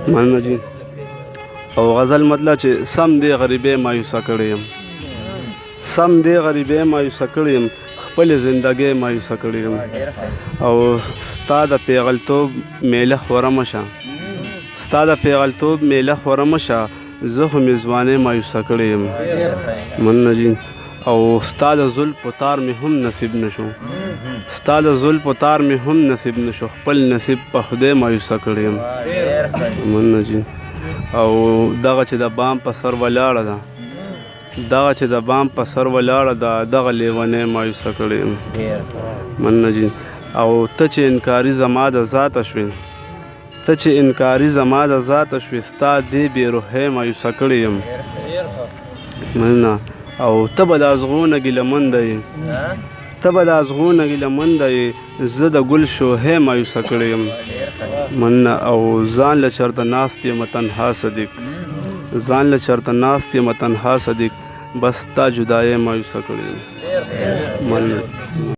مننه جي. او غزل مطلب چې سم دی غریبۍ مایوسه کړی یم، سم دی غریبۍ مایوسه کړی یم، خپلې زندګۍ مایوسه کړی یم. او ستا د پیغلتوب میله خوره مه شه، ستا د پیغلتوب میله خوره مه شه، زه خو مې ځوانۍ مایوسه کړی یم. مننه جي. او ستا د زلفو تار مې هم نصیب نشو، ستا د زلفو تار مې هم نصیب نشو، خپل نصیب په خدای مایوسه کړی یم. مننه جي. او دغه چې د بام په سر ولاړه ده، دغه چې د بام په سر ولاړه ده، دغه لیونۍ مایوسه کړی یم. مننه جي. او ته چې انکاري زما د ذاته شوې، ته چې انکاري زما د ذاته شوې، ستا دې بې روحۍ مایوسه کړی یم. مننه. او ته به د ازغونه ګیلهمنده یې، ته به د ازغونه ګیلهمنده یې، زه د ګل شوهۍ مایوسه کړی یم. مننه. او ځان له چرته ناست یم تنها صدیق، ځان له چرته ناست یم تنها صدیق، بس تا جدایۍ مایوسه کړی یم. مننه.